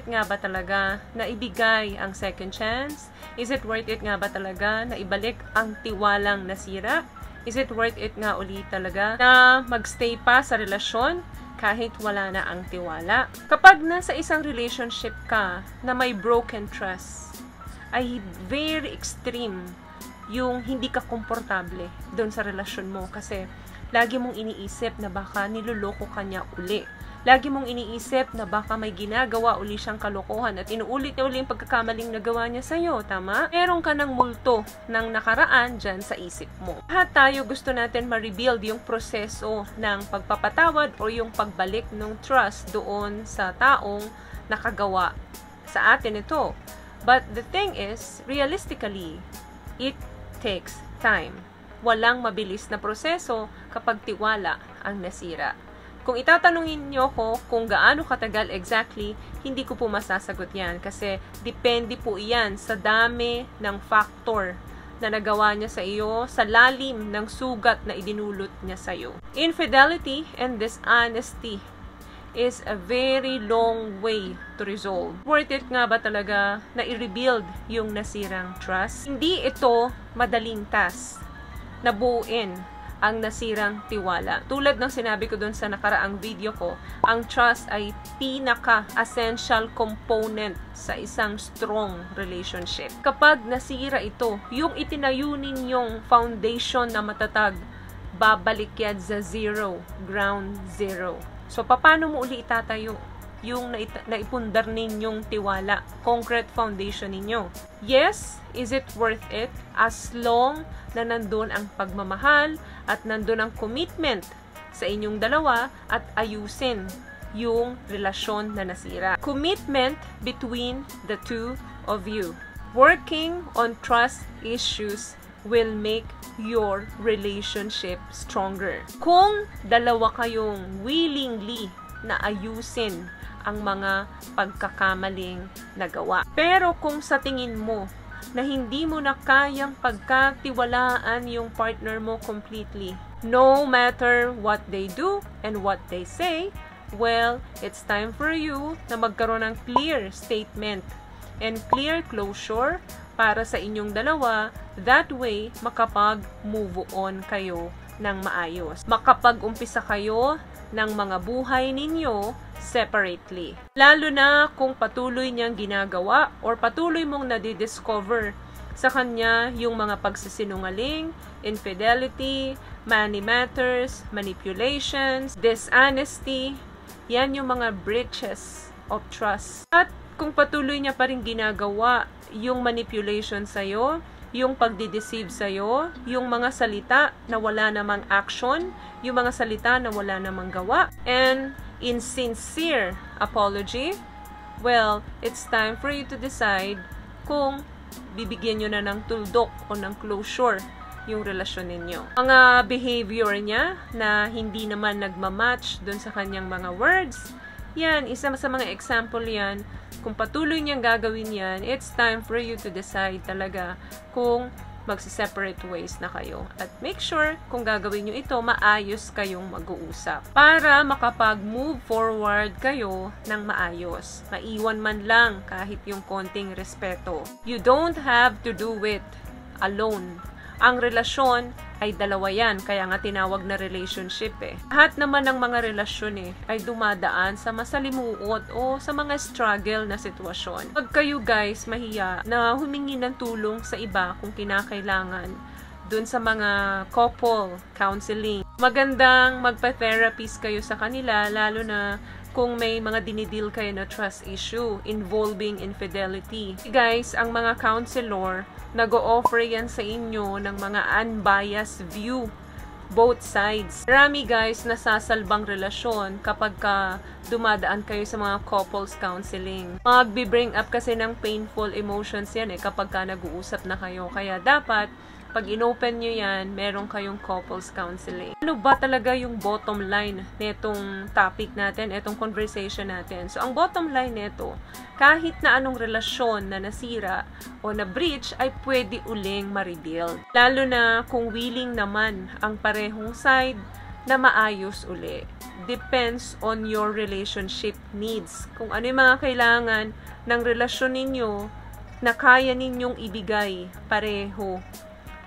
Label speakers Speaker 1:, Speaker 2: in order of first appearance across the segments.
Speaker 1: it nga ba talaga na ibigay ang second chance? Is it worth it nga ba talaga na ibalik ang tiwalang nasira? Is it worth it nga ulit talaga na magstay pa sa relasyon kahit wala na ang tiwala? Kapag nasa isang relationship ka na may broken trust, ay very extreme yung hindi ka komportable doon sa relasyon mo kasi lagi mong iniisip na baka niloloko ka niya uli. Lagi mong iniisip na baka may ginagawa uli siyang kalokohan at inuulit niya uli yung pagkakamaling nagawa niya sa'yo, tama? Meron ka ng multo ng nakaraan dyan sa isip mo. Lahat tayo gusto natin ma-rebuild yung proseso ng pagpapatawad o yung pagbalik ng trust doon sa taong nakagawa sa atin ito. But the thing is, realistically, it takes time. Walang mabilis na proseso kapag tiwala ang nasira. Kung itatanungin niyo ko kung gaano katagal exactly, hindi ko po masasagot yan kasi depende po iyan sa dami ng factor na nagawa niya sa iyo, sa lalim ng sugat na idinulot niya sa iyo. Infidelity and dishonesty is a very long way to resolve. Worth it nga ba talaga na i-rebuild yung nasirang trust? Hindi ito madaling task na buuin ang nasirang tiwala. Tulad ng sinabi ko dun sa nakaraang video ko, ang trust ay pinaka-essential component sa isang strong relationship. Kapag nasira ito, yung itinayo ninyong foundation na matatag, babalik yan sa zero, ground zero. So, paano mo uli itatayo yung naipundar ninyong tiwala, concrete foundation ninyo? Yes, is it worth it? As long na nandun ang pagmamahal at nandun ang commitment sa inyong dalawa at ayusin yung relasyon na nasira. Commitment between the two of you. Working on trust issues will make your relationship stronger. Kung dalawa kayong willingly na ayusin ang mga pagkakamaling nagawa. Pero kung sa tingin mo na hindi mo na kayang pagkatiwalaan yung partner mo completely, no matter what they do and what they say, well, it's time for you na magkaroon ng clear statement and clear closure para sa inyong dalawa. That way, makapag-move on kayo ng maayos. Makapag-umpisa kayo ng mga buhay ninyo separately. Lalo na kung patuloy niyang ginagawa or patuloy mong nadidiscover sa kanya yung mga pagsisinungaling, infidelity, money matters, manipulations, dishonesty. Yan yung mga breaches of trust. At kung patuloy niya pa rin ginagawa yung manipulation sa'yo, yung pagdideceive sa'yo, yung mga salita na wala namang action, yung mga salita na wala namang gawa, and insincere apology, well, it's time for you to decide kung bibigyan nyo na ng tuldok o ng closure yung relasyon ninyo. Mga behavior niya na hindi naman nagmamatch dun sa kanyang mga words, yan, isa sa mga example yan. Kung patuloy niyang gagawin yan, it's time for you to decide talaga kung magsi-separate ways na kayo. At make sure, kung gagawin nyo ito, maayos kayong mag-uusap. Para makapag-move forward kayo ng maayos. Maiwan man lang kahit yung konting respeto. You don't have to do it alone. Ang relasyon ay dalawa yan, kaya nga tinawag na relationship eh. Lahat naman ng mga relasyon ay dumadaan sa masalimuot o sa mga struggle na sitwasyon. Pag kayo guys mahiya na humingi ng tulong sa iba kung kinakailangan, dun sa mga couple counseling, magandang magpa-therapist kayo sa kanila, lalo na kung may mga dinidil kayo na trust issue involving infidelity. Guys, ang mga counselor, nag-o-offer yan sa inyo ng mga unbiased view, both sides. Marami guys nasasalbang relasyon kapag dumadaan kayo sa mga couples counseling. Magbi-bring up kasi ng painful emotions yan kapag nag-uusap na kayo. Kaya dapat, pag inopen nyo yan, meron kayong couples counseling. Ano ba talaga yung bottom line netong topic natin, etong conversation natin? So, ang bottom line neto, kahit na anong relasyon na nasira o na breach, ay pwede uling ma-rebuild. Lalo na kung willing naman ang parehong side na maayos uli. depends on your relationship needs. Kung ano yung mga kailangan ng relasyon ninyo na kaya ninyong ibigay pareho.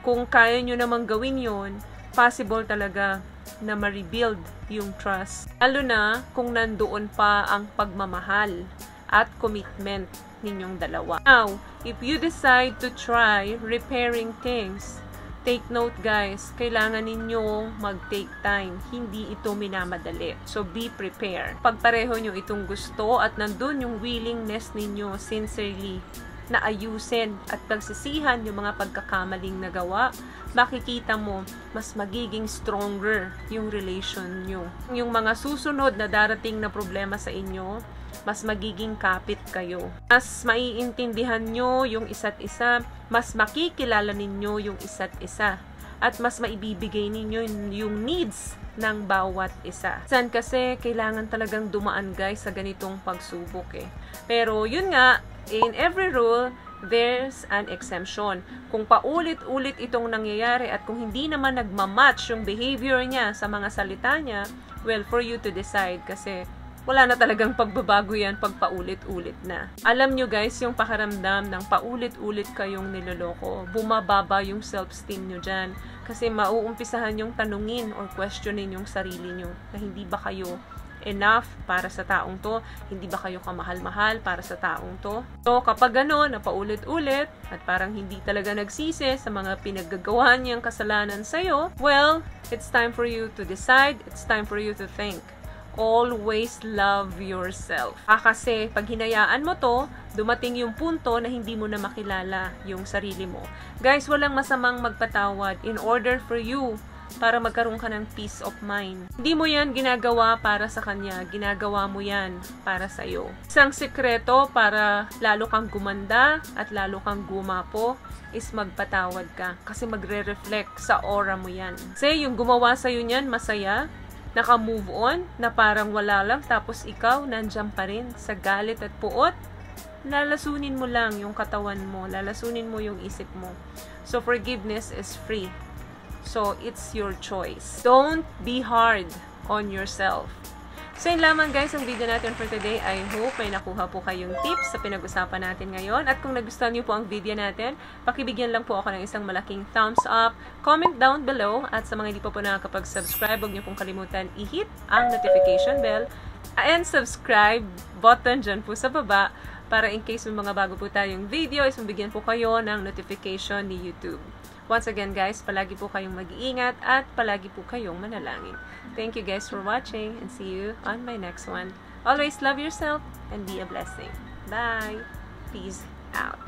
Speaker 1: Kung kaya nyo namang gawin yon, possible talaga na ma-rebuild yung trust. Lalo na kung nandoon pa ang pagmamahal at commitment ninyong dalawa. Now, if you decide to try repairing things, take note guys, kailangan ninyong mag-take time. Hindi ito minamadali. So, be prepared. Pag pareho nyo itong gusto at nandun yung willingness ninyo sincerely na ayusin at pagsisihan yung mga pagkakamaling nagawa, makikita mo mas magiging stronger yung relation nyo. Yung mga susunod na darating na problema sa inyo, mas magiging kapit kayo. Mas maiintindihan nyo yung isa't isa, mas makikilala ninyo yung isa't isa, at mas maibibigay ninyo yung needs ng bawat isa. San kasi kailangan talagang dumaan guys sa ganitong pagsubok eh. Pero yun nga, in every rule, there's an exemption. Kung paulit-ulit itong nangyayari at kung hindi naman nagmamatch yung behavior niya sa mga salita niya, well, for you to decide kasi wala na talagang pagbabago yan pag paulit-ulit na. Alam nyo guys, yung pakaramdam ng paulit-ulit kayong niloloko, bumababa yung self-esteem nyo dyan. Kasi mauumpisahan yung tanungin or questionin yung sarili nyo na hindi ba kayo enough para sa taong to? Hindi ba kayo kamahal-mahal para sa taong to? So, kapag gano'n, na paulit-ulit, at parang hindi talaga nagsisi sa mga pinaggagawa niyang kasalanan sa'yo, well, it's time for you to decide, it's time for you to think. Always love yourself. Kasi pag hinayaan mo to, dumating yung punto na hindi mo na makilala yung sarili mo. Guys, walang masamang magpatawad in order for you para magkaroon ka ng peace of mind. Hindi mo yan ginagawa para sa kanya, ginagawa mo yan para sa'yo. Isang sekreto para lalo kang gumanda at lalo kang gumapo is magpatawad ka kasi magre-reflect sa aura mo yan. Kasi yung gumawa sa'yo niyan, masaya, naka-move on, na parang wala lang, tapos ikaw, nandyan pa rin sa galit at puot, lalasunin mo lang yung katawan mo, lalasunin mo yung isip mo. So, forgiveness is free. So, it's your choice. Don't be hard on yourself. So, yun lamang guys ang video natin for today. I hope may nakuha po kayong tips sa pinag-usapan natin ngayon. At kung nagustuhan niyo po ang video natin, pakibigyan lang po ako ng isang malaking thumbs up, comment down below, at sa mga hindi pa po nakakapag-subscribe, huwag niyo pong kalimutan i-hit ang notification bell and subscribe button dyan po sa baba para in case may mga bago po tayong video is mabigyan po kayo ng notification ni YouTube. Once again guys, palagi po kayong mag-iingat at palagi po kayong manalangin. Thank you guys for watching and see you on my next one. Always love yourself and be a blessing. Bye! Peace out.